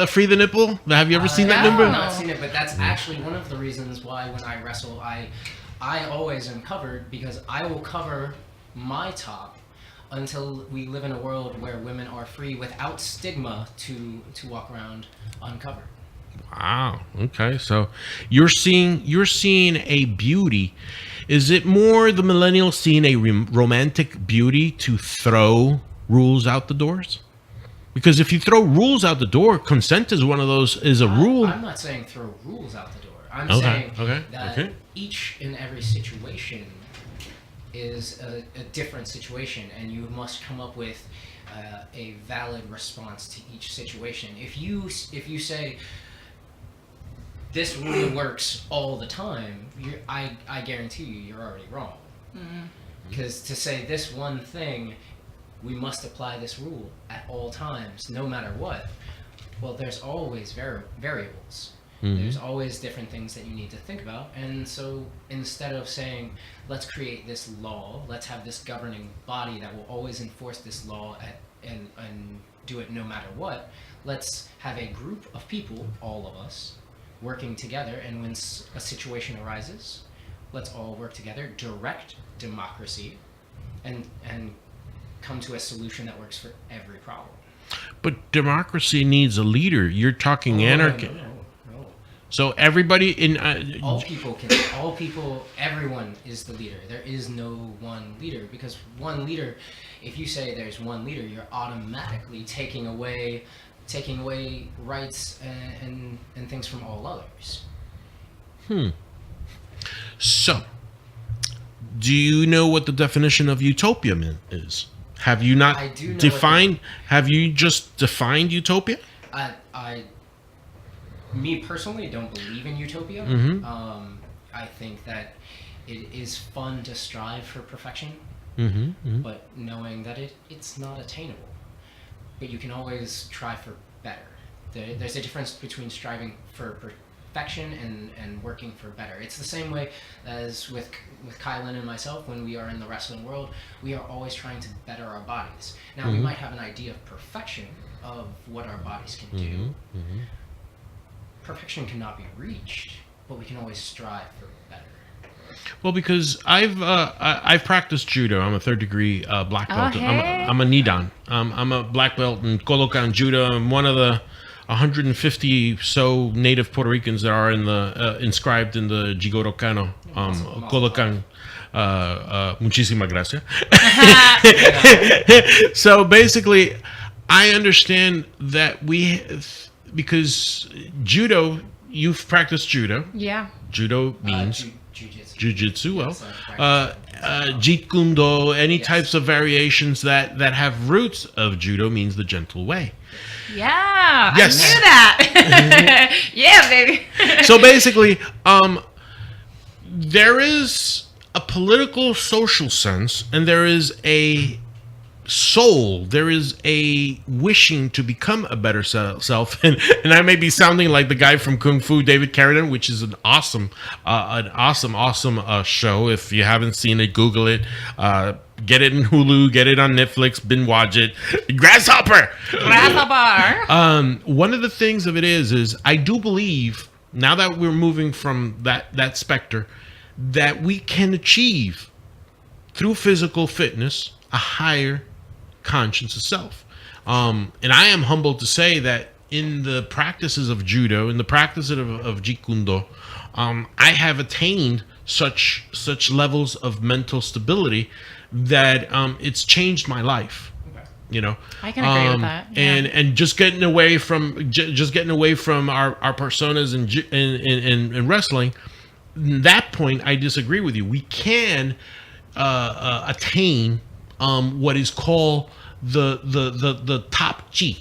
Free the Nipple? Have you ever seen that movie? I've not seen it, but that's actually one of the reasons why when I wrestle, I always am covered, because I will cover my top until we live in a world where women are free without stigma to walk around uncovered. Wow. Okay. So you're seeing a beauty. Is it more the millennial seeing a romantic beauty to throw rules out the doors? Because if you throw rules out the door, consent is one of those. Is a rule. I'm not saying throw rules out the door. I'm saying that each and every situation is a different situation, and you must come up with a valid response to each situation. If you say this rule works all the time, I guarantee you're already wrong. Mm-hmm. Because to say this one thing, we must apply this rule at all times, no matter what. Well, there's always variables. Mm-hmm. There's always different things that you need to think about. And so instead of saying, let's create this law, let's have this governing body that will always enforce this law and do it no matter what, let's have a group of people, all of us, working together, and when a situation arises, let's all work together, direct democracy, and come to a solution that works for every problem. But democracy needs a leader. You're talking anarchy. No. So everybody in All people, everyone is the leader. There is no one leader, because one leader, if you say there's one leader, you're automatically taking away rights and things from all others. So, do you know what the definition of utopia is? Have you not I do know defined? Have you just defined utopia? Me personally don't believe in utopia. Mm-hmm. I think that it is fun to strive for perfection, but knowing that it's not attainable. But you can always try for better. There's a difference between striving for perfection and working for better. It's the same way as with KiLynn and myself. When we are in the wrestling world, we are always trying to better our bodies. Now, we might have an idea of perfection of what our bodies can do. Perfection cannot be reached, but we can always strive for better. Well, because I've practiced judo. I'm a third degree black belt. hey. I'm a nidan. I'm a black belt in Kodokan judo. I'm one of the 150 so native Puerto Ricans that are in the inscribed in the Jigoro Kano Kodokan. Muchísimas gracias. So basically, I understand that because judo, you've practiced judo. Yeah. Judo means Jiu-jitsu. well. Yes, Jeet Kune Do, any types of variations that have roots of judo means the gentle way. Yeah. Yes. I knew that. Yeah, baby. So basically, there is a political social sense, and there is a soul, there is a wishing to become a better self, and I may be sounding like the guy from Kung Fu, David Carradine, which is an awesome show. If you haven't seen it, Google it. Get it in Hulu, get it on Netflix, binge watch it. Grasshopper. One of the things of it is I do believe, now that we're moving from that specter, that we can achieve through physical fitness a higher conscience of self. And I am humbled to say that in the practices of judo, in the practices of Jeet Kune Do, I have attained such levels of mental stability that it's changed my life. You know, I can agree with that. Yeah. And just getting away from our personas in wrestling. That point, I disagree with you. We can attain what is called the top chi,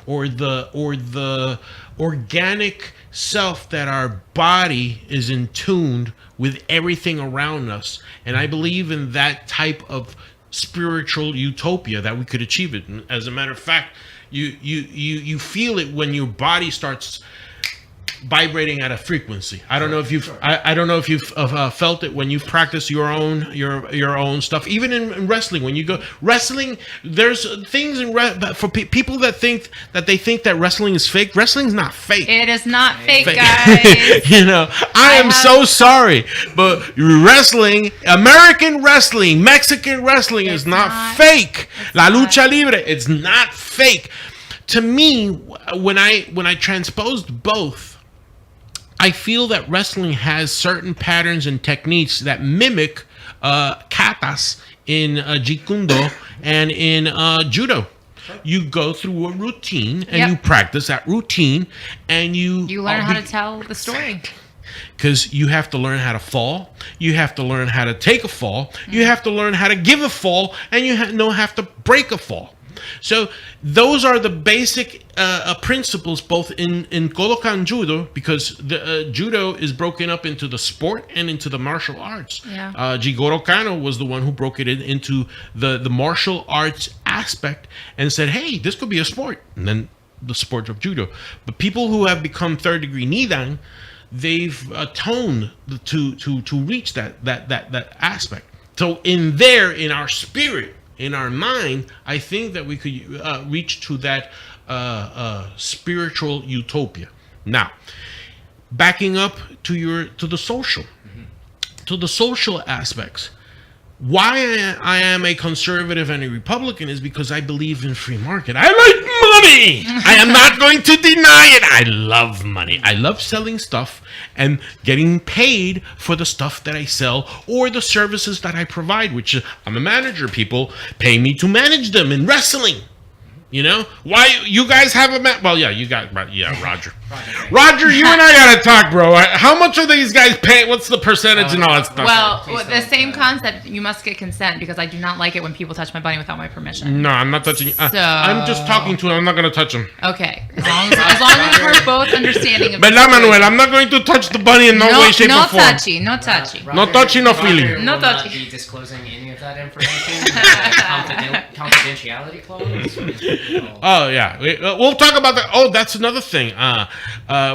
or the organic self, that our body is in tune with everything around us. And I believe in that type of spiritual utopia, that we could achieve it. And as a matter of fact, you feel it when your body starts vibrating at a frequency. I don't know if you've I don't know if you've felt it when you've practiced your own stuff. Even in wrestling, when you go wrestling, there's things for people that think that wrestling is fake. Wrestling's not fake. It is not fake, guys. You know, I am so sorry, but wrestling, American wrestling, Mexican wrestling is not fake. La lucha libre, it's not fake. To me, when I transposed both, I feel that wrestling has certain patterns and techniques that mimic katas in Jeet Kune Do and in judo. You go through a routine and you practice that routine, and you learn how to tell the story. Because you have to learn how to fall, you have to learn how to take a fall, you have to learn how to give a fall, and you have to break a fall. So those are the basic principles, both in Kodokan Judo, because the judo is broken up into the sport and into the martial arts. Yeah. Jigoro Kano was the one who broke it into the martial arts aspect and said, hey, this could be a sport. And then the sport of judo. But people who have become third degree nidan, they've atoned to reach that aspect. So in our spirit, in our mind, I think that we could reach to that spiritual utopia. Now, backing up to the social, to the social aspects. Why I am a conservative and a Republican is because I believe in free market. I like money. I am not going to deny it. I love money. I love selling stuff and getting paid for the stuff that I sell or the services that I provide, which I'm a manager. People pay me to manage them in wrestling. You know why you guys have well, yeah, you got Roger. Roger, you and I gotta talk, bro. How much are these guys paying? What's the percentage and all that stuff? Well, the same concept. You must get consent because I do not like it when people touch my bunny without my permission. No, I'm not touching. I'm just talking to him. I'm not gonna touch him. Okay, as long as we're both understanding. Of But Manuel, I'm not going to touch the bunny in no way, shape, or form. No touchy. No touchy, no feeling. No will not touchy. be disclosing any of that information. Confidentiality clause. Oh yeah, we'll talk about that. Oh, that's another thing.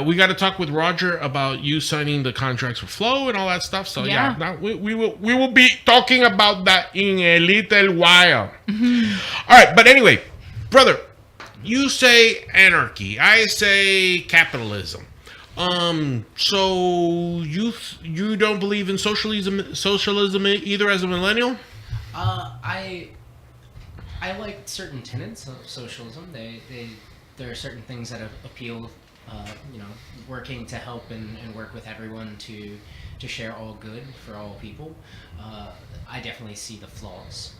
We got to talk with Roger about you signing the contracts for Flow and all that stuff. So yeah, now we will be talking about that in a little while. All right, but anyway, brother, you say anarchy, I say capitalism. So you don't believe in socialism either as a millennial? I like certain tenets of socialism. There are certain things that appeal, working to help and work with everyone to share all good for all people. I definitely see the flaws.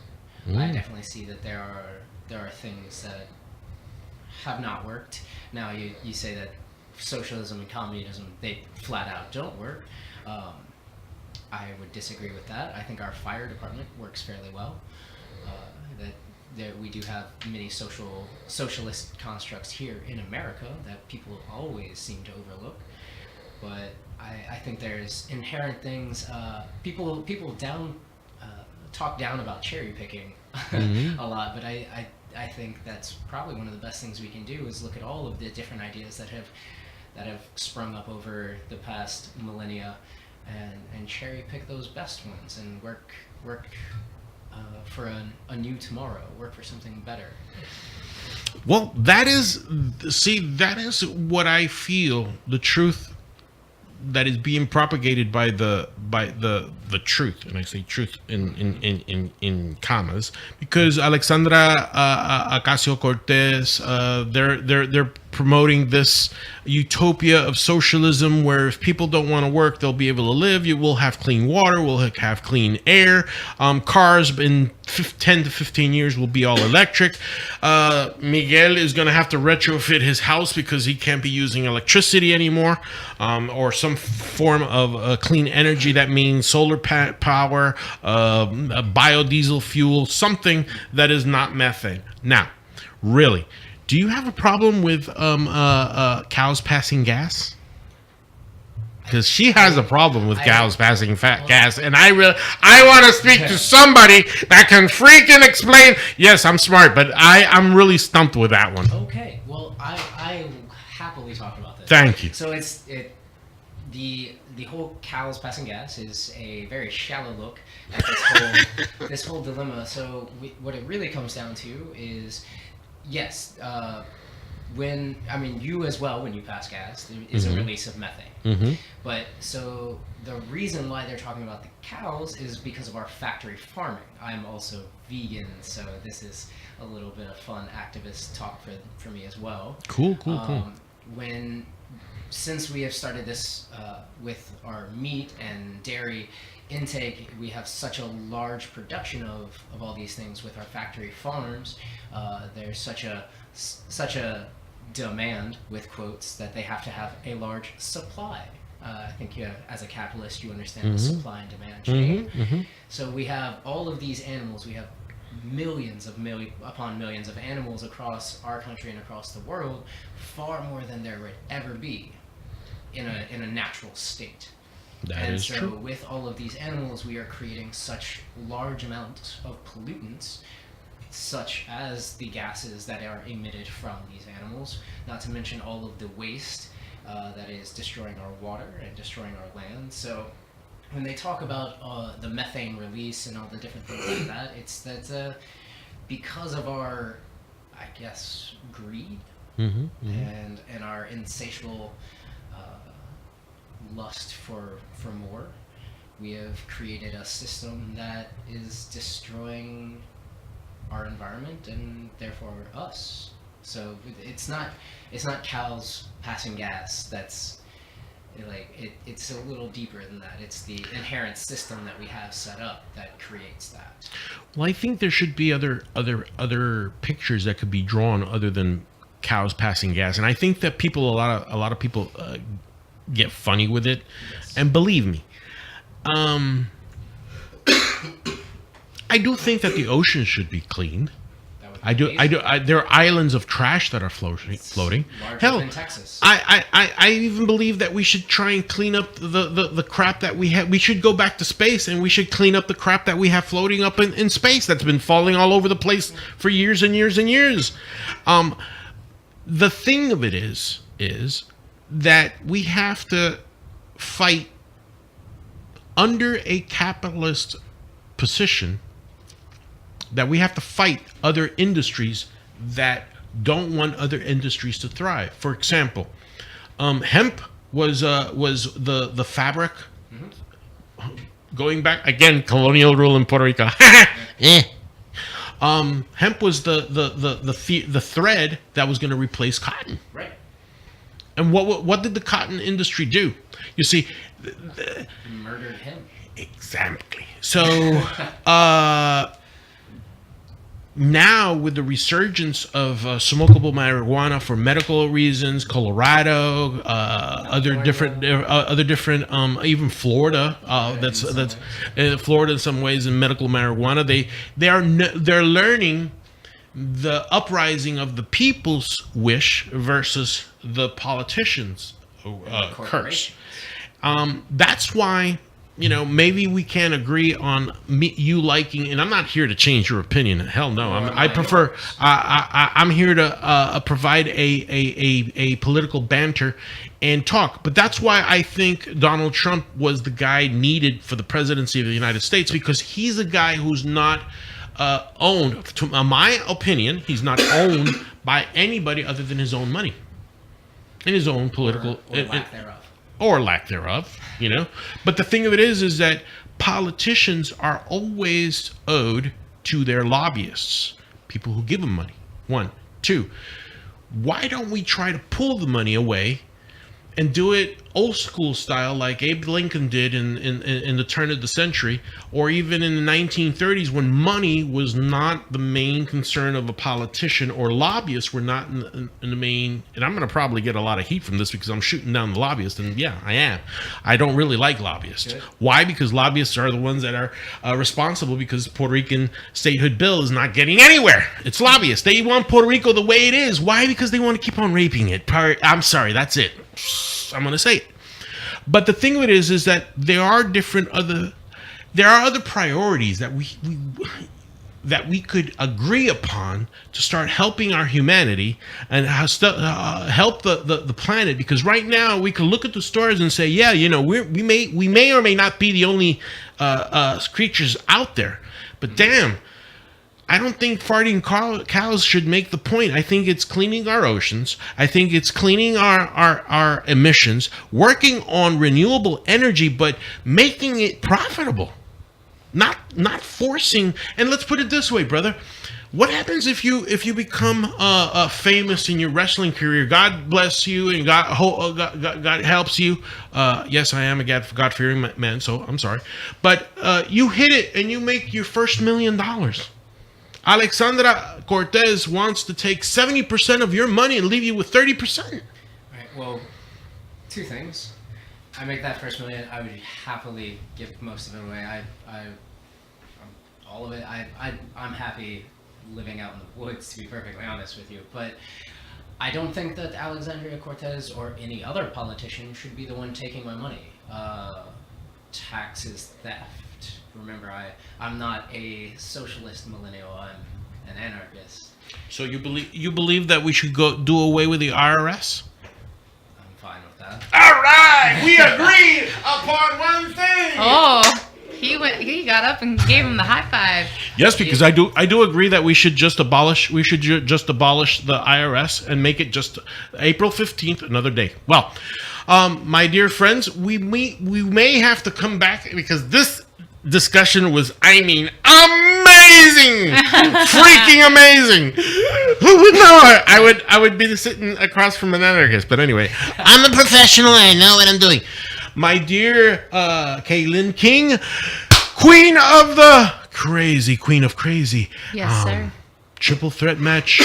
I definitely see that there are things that have not worked. Now you say that socialism and communism, they flat out don't work. I would disagree with that. I think our fire department works fairly well. That we do have many socialist constructs here in America that people always seem to overlook. But I think there's inherent things. People talk down about cherry picking a lot, but I think that's probably one of the best things we can do is look at all of the different ideas that have sprung up over the past millennia, and cherry pick those best ones and work for a new tomorrow, work for something better. Well, that is what I feel, the truth that is being propagated by the truth, and I say truth in commas, because Alexandra Ocasio-Cortez, they're promoting this utopia of socialism where if people don't want to work, they'll be able to live. You will have clean water, we'll have clean air. Cars in 10 to 15 years will be all electric. Miguel is going to have to retrofit his house because he can't be using electricity anymore, or some form of clean energy. That means solar power, biodiesel fuel, something that is not methane. Now, really, do you have a problem with cows passing gas? Because she has a problem with cows passing gas, and I want to speak to somebody that can freaking explain. Yes, I'm smart, but I'm really stumped with that one. Okay, well, I happily talk about this. Thank you. So the whole cows passing gas is a very shallow look at this whole dilemma. So what it really comes down to is, yes, you as well, when you pass gas, there is a release of methane. But so the reason why they're talking about the cows is because of our factory farming. I'm also vegan, so this is a little bit of fun activist talk for me as well. Cool. Since we have started this with our meat and dairy intake, we have such a large production of all these things with our factory farms. There's such a demand, with quotes, that they have to have a large supply. I think as a capitalist, you understand the supply and demand chain. So we have all of these animals. We have millions upon millions of animals across our country and across the world, far more than there would ever be in a natural state. That is so true. With all of these animals, we are creating such large amounts of pollutants, such as the gases that are emitted from these animals, not to mention all of the waste that is destroying our water and destroying our land. So when they talk about the methane release and all the different things like that, it's that because of our, I guess, greed and our insatiable lust for more. We have created a system that is destroying our environment and therefore us. So it's not cows passing gas. That's like it's a little deeper than that. It's the inherent system that we have set up that creates that. Well, I think there should be other pictures that could be drawn other than cows passing gas, and I think that a lot of people get funny with it. Yes. And believe me, I do think that the ocean should be cleaned. I do. There are islands of trash that are floating. Hell, than Texas. I even believe that we should try and clean up the crap that we have. We should go back to space and we should clean up the crap that we have floating up in space that's been falling all over the place for years and years and years. The thing of it is that we have to fight under a capitalist position, that we have to fight other industries that don't want other industries to thrive. For example, hemp was the fabric. Mm-hmm. Going back again, colonial rule in Puerto Rico. Hemp was the thread that was going to replace cotton. Right. And what did the cotton industry do? You see, murdered him. Exactly. So now with the resurgence of smokable marijuana for medical reasons, Colorado, other different, even Florida. That's Florida in some ways in medical marijuana. They're learning the uprising of the people's wish versus the politicians' curse. That's why, maybe we can't agree on you liking, and I'm not here to change your opinion. Hell no. I'm here to provide a political banter and talk. But that's why I think Donald Trump was the guy needed for the presidency of the United States, because he's a guy who's not owned, to my opinion, he's not owned by anybody other than his own money and his own political or lack thereof. But the thing of it is that politicians are always owed to their lobbyists, people who give them money. 1, 2, why don't we try to pull the money away and do it old school style like Abe Lincoln did in the turn of the century, or even in the 1930s, when money was not the main concern of a politician, or lobbyists were not in the main. And I'm going to probably get a lot of heat from this because I'm shooting down the lobbyists, and yeah, I am. I don't really like lobbyists. Good. Why? Because lobbyists are the ones that are responsible because Puerto Rican statehood bill is not getting anywhere. It's lobbyists. They want Puerto Rico the way it is. Why? Because they want to keep on raping it. I'm sorry, that's it. I'm going to say it. But the thing of it is that there are other priorities that we could agree upon to start helping our humanity and help the planet. Because right now we can look at the stars and say, yeah, we may or may not be the only creatures out there, but damn, I don't think farting cows should make the point. I think it's cleaning our oceans. I think it's cleaning our emissions, working on renewable energy, but making it profitable. Not forcing. And let's put it this way, brother. What happens if you become famous in your wrestling career? God bless you and God helps you. Yes, I am a God-fearing man, so I'm sorry. But you hit it and you make your first $1 million. Alexandra Cortez wants to take 70% of your money and leave you with 30%. Right. Well, 2 things. I make that first $1 million. I would happily give most of it away. All of it. I'm happy living out in the woods, to be perfectly honest with you. But I don't think that Alexandria Cortez or any other politician should be the one taking my money. Taxes, theft. Remember, I'm not a socialist millennial. I'm an anarchist. So you believe that we should go do away with the IRS? I'm fine with that. All right, we agreed upon one thing. Oh, he got up and gave him the high five. Yes, because I do agree that we should just abolish the IRS and make it just April 15th, another day. Well, My dear friends, we may have to come back because this discussion was, amazing, freaking amazing. Who would know? I would be sitting across from an anarchist, but anyway, I'm a professional. I know what I'm doing. My dear KiLynn King, Queen of Crazy. Yes, sir. Triple threat match,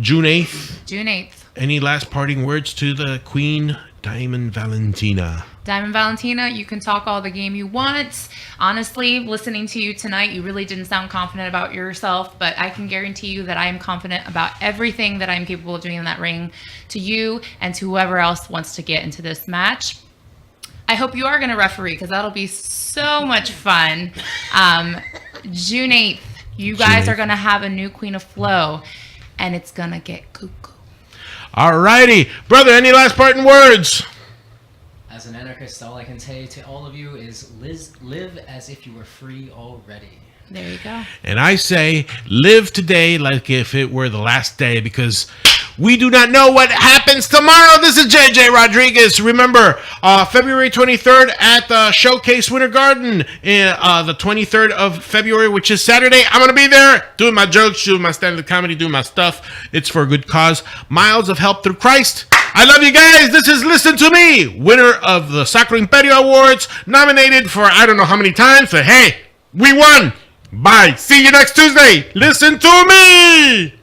June 8th. June 8th. Any last parting words to the Queen, Diamond Valentina? Diamond Valentina, you can talk all the game you want. Honestly, listening to you tonight, you really didn't sound confident about yourself, but I can guarantee you that I am confident about everything that I'm capable of doing in that ring to you and to whoever else wants to get into this match. I hope you are going to referee because that'll be so much fun. June 8th, you guys are going to have a new Queen of Flow, and it's going to get cuckoo. All righty. Brother, any last parting words? As an anarchist, all I can say to all of you is live as if you were free already. There you go. And I say, live today like if it were the last day, because we do not know what happens tomorrow. This is JJ Rodriguez. Remember, February 23rd at the Showcase Winter Garden, the 23rd of February, which is Saturday. I'm going to be there doing my jokes, doing my stand-up comedy, doing my stuff. It's for a good cause. Miles of help through Christ. I love you guys. This is Listen to Me, winner of the Sacro Imperio Awards, nominated for I don't know how many times, but hey, we won. Bye. See you next Tuesday. Listen to me.